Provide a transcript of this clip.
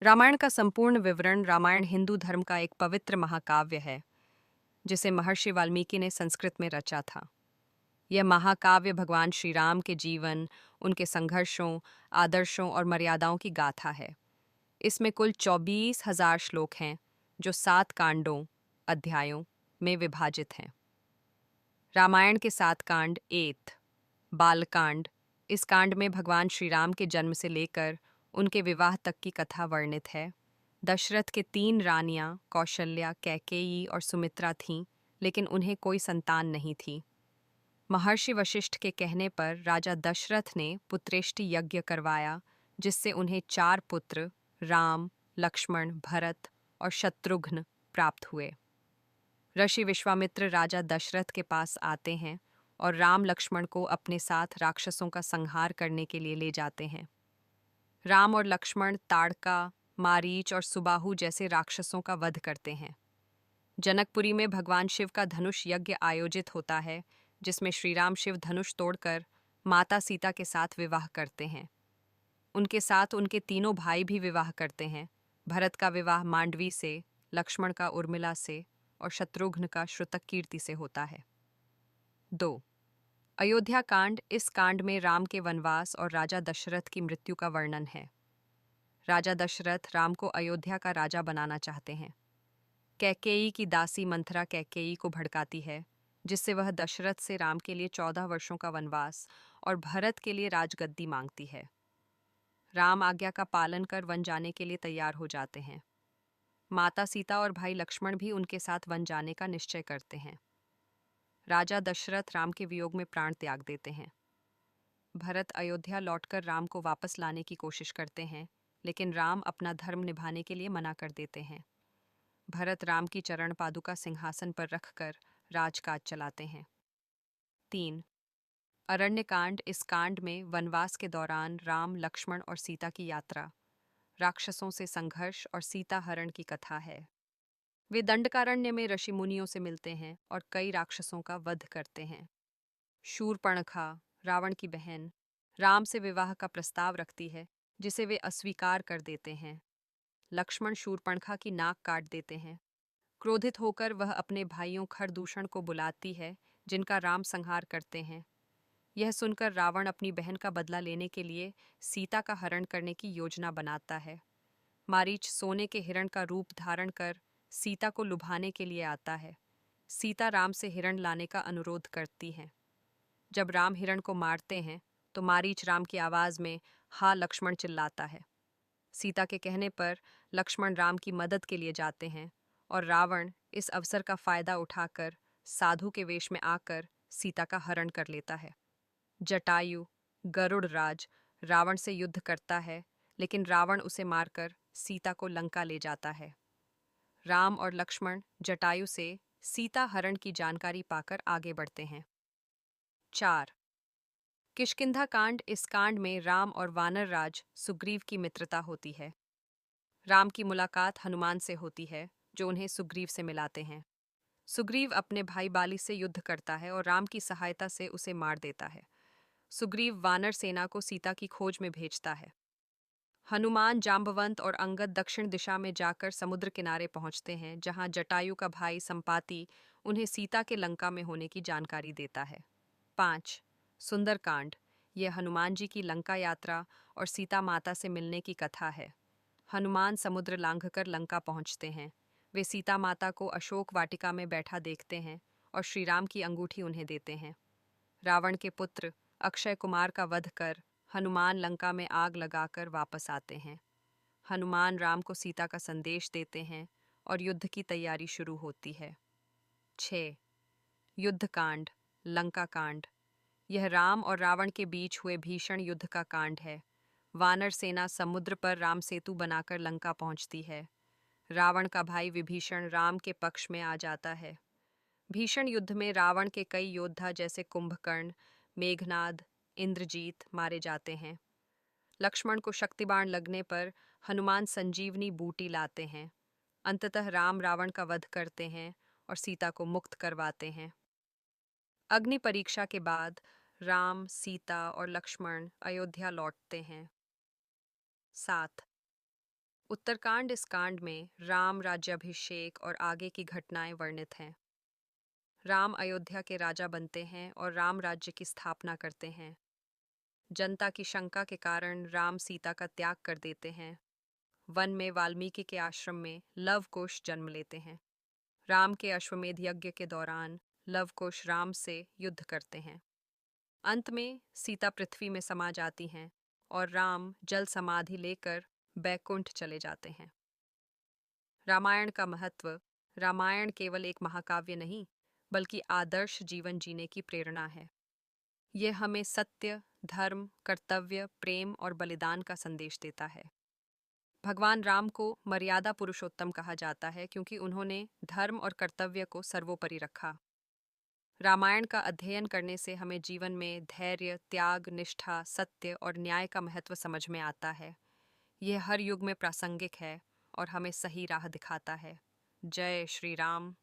रामायण का संपूर्ण विवरण। रामायण हिंदू धर्म का एक पवित्र महाकाव्य है जिसे महर्षि वाल्मीकि ने संस्कृत में रचा था। यह महाकाव्य भगवान श्री राम के जीवन, उनके संघर्षों, आदर्शों और मर्यादाओं की गाथा है। इसमें कुल 24,000 श्लोक हैं जो 7 कांडों अध्यायों में विभाजित हैं। रामायण के 7 कांड। एथ बालकांड। इस कांड में भगवान श्री राम के जन्म से लेकर उनके विवाह तक की कथा वर्णित है। दशरथ के 3 रानियां कौशल्या, कैकेयी और सुमित्रा थीं, लेकिन उन्हें कोई संतान नहीं थी। महर्षि वशिष्ठ के कहने पर राजा दशरथ ने पुत्रेष्टि यज्ञ करवाया, जिससे उन्हें 4 पुत्र राम, लक्ष्मण, भरत और शत्रुघ्न प्राप्त हुए। ऋषि विश्वामित्र राजा दशरथ के पास आते हैं और राम लक्ष्मण को अपने साथ राक्षसों का संहार करने के लिए ले जाते हैं। राम और लक्ष्मण ताड़का, मारीच और सुबाहु जैसे राक्षसों का वध करते हैं। जनकपुरी में भगवान शिव का धनुष यज्ञ आयोजित होता है, जिसमें श्री राम शिव धनुष तोड़कर माता सीता के साथ विवाह करते हैं। उनके साथ उनके तीनों भाई भी विवाह करते हैं। भरत का विवाह मांडवी से, लक्ष्मण का उर्मिला से और शत्रुघ्न का श्रुतकीर्ति से होता है। 2. अयोध्या कांड। इस कांड में राम के वनवास और राजा दशरथ की मृत्यु का वर्णन है। राजा दशरथ राम को अयोध्या का राजा बनाना चाहते हैं। कैकेयी की दासी मंथरा कैकेयी को भड़काती है, जिससे वह दशरथ से राम के लिए 14 वर्षों का वनवास और भरत के लिए राजगद्दी मांगती है। राम आज्ञा का पालन कर वन जाने के लिए तैयार हो जाते हैं। माता सीता और भाई लक्ष्मण भी उनके साथ वन जाने का निश्चय करते हैं। राजा दशरथ राम के वियोग में प्राण त्याग देते हैं। भरत अयोध्या लौटकर राम को वापस लाने की कोशिश करते हैं, लेकिन राम अपना धर्म निभाने के लिए मना कर देते हैं। भरत राम की चरण पादुका सिंहासन पर रखकर राजकाज चलाते हैं। 3. अरण्यकांड। इस कांड में वनवास के दौरान राम, लक्ष्मण और सीता की यात्रा, राक्षसों से संघर्ष और सीता हरण की कथा है। वे दंडकारण्य में ऋषि मुनियों से मिलते हैं और कई राक्षसों का वध करते हैं। शूर्पणखा, रावण की बहन, राम से विवाह का प्रस्ताव रखती है, जिसे वे अस्वीकार कर देते हैं। लक्ष्मण शूर्पणखा की नाक काट देते हैं। क्रोधित होकर वह अपने भाइयों खरदूषण को बुलाती है, जिनका राम संहार करते हैं। यह सुनकर रावण अपनी बहन का बदला लेने के लिए सीता का हरण करने की योजना बनाता है। मारीच सोने के हिरण का रूप धारण कर सीता को लुभाने के लिए आता है। सीता राम से हिरण लाने का अनुरोध करती हैं। जब राम हिरण को मारते हैं तो मारीच राम की आवाज़ में "हा" लक्ष्मण चिल्लाता है। सीता के कहने पर लक्ष्मण राम की मदद के लिए जाते हैं और रावण इस अवसर का फायदा उठाकर साधु के वेश में आकर सीता का हरण कर लेता है। जटायु, गरुड़ राज, रावण से युद्ध करता है, लेकिन रावण उसे मारकर सीता को लंका ले जाता है। राम और लक्ष्मण जटायु से सीता हरण की जानकारी पाकर आगे बढ़ते हैं। 4. किष्किंधा कांड। इस कांड में राम और वानर राज सुग्रीव की मित्रता होती है। राम की मुलाकात हनुमान से होती है, जो उन्हें सुग्रीव से मिलाते हैं। सुग्रीव अपने भाई बाली से युद्ध करता है और राम की सहायता से उसे मार देता है। सुग्रीव वानर सेना को सीता की खोज में भेजता है। हनुमान, जाम्बवंत और अंगद दक्षिण दिशा में जाकर समुद्र किनारे पहुंचते हैं, जहां जटायु का भाई संपाति उन्हें सीता के लंका में होने की जानकारी देता है। 5. सुंदरकांड। यह हनुमान जी की लंका यात्रा और सीता माता से मिलने की कथा है। हनुमान समुद्र लांघकर लंका पहुंचते हैं। वे सीता माता को अशोक वाटिका में बैठा देखते हैं और श्री राम की अंगूठी उन्हें देते हैं। रावण के पुत्र अक्षय कुमार का वध कर हनुमान लंका में आग लगाकर वापस आते हैं। हनुमान राम को सीता का संदेश देते हैं और युद्ध की तैयारी शुरू होती है। 6. युद्धकांड, लंका कांड। यह राम और रावण के बीच हुए भीषण युद्ध का कांड है। वानर सेना समुद्र पर राम सेतु बनाकर लंका पहुंचती है। रावण का भाई विभीषण राम के पक्ष में आ जाता है। भीषण युद्ध में रावण के कई योद्धा जैसे कुंभकर्ण, मेघनाद, इंद्रजीत मारे जाते हैं। लक्ष्मण को शक्तिबाण लगने पर हनुमान संजीवनी बूटी लाते हैं। अंततः राम रावण का वध करते हैं और सीता को मुक्त करवाते हैं। अग्नि परीक्षा के बाद राम, सीता और लक्ष्मण अयोध्या लौटते हैं। 7. उत्तरकांड इस कांड में राम राज्याभिषेक और आगे की घटनाएं वर्णित हैं। राम अयोध्या के राजा बनते हैं और राम राज्य की स्थापना करते हैं। जनता की शंका के कारण राम सीता का त्याग कर देते हैं। वन में वाल्मीकि के आश्रम में लवकुश जन्म लेते हैं। राम के अश्वमेध यज्ञ के दौरान लवकुश राम से युद्ध करते हैं। अंत में सीता पृथ्वी में समा जाती हैं और राम जल समाधि लेकर बैकुंठ चले जाते हैं। रामायण का महत्व। रामायण केवल एक महाकाव्य नहीं, बल्कि आदर्श जीवन जीने की प्रेरणा है। यह हमें सत्य, धर्म, कर्तव्य, प्रेम और बलिदान का संदेश देता है। भगवान राम को मर्यादा पुरुषोत्तम कहा जाता है क्योंकि उन्होंने धर्म और कर्तव्य को सर्वोपरि रखा। रामायण का अध्ययन करने से हमें जीवन में धैर्य, त्याग, निष्ठा, सत्य और न्याय का महत्व समझ में आता है। यह हर युग में प्रासंगिक है और हमें सही राह दिखाता है। जय श्री राम।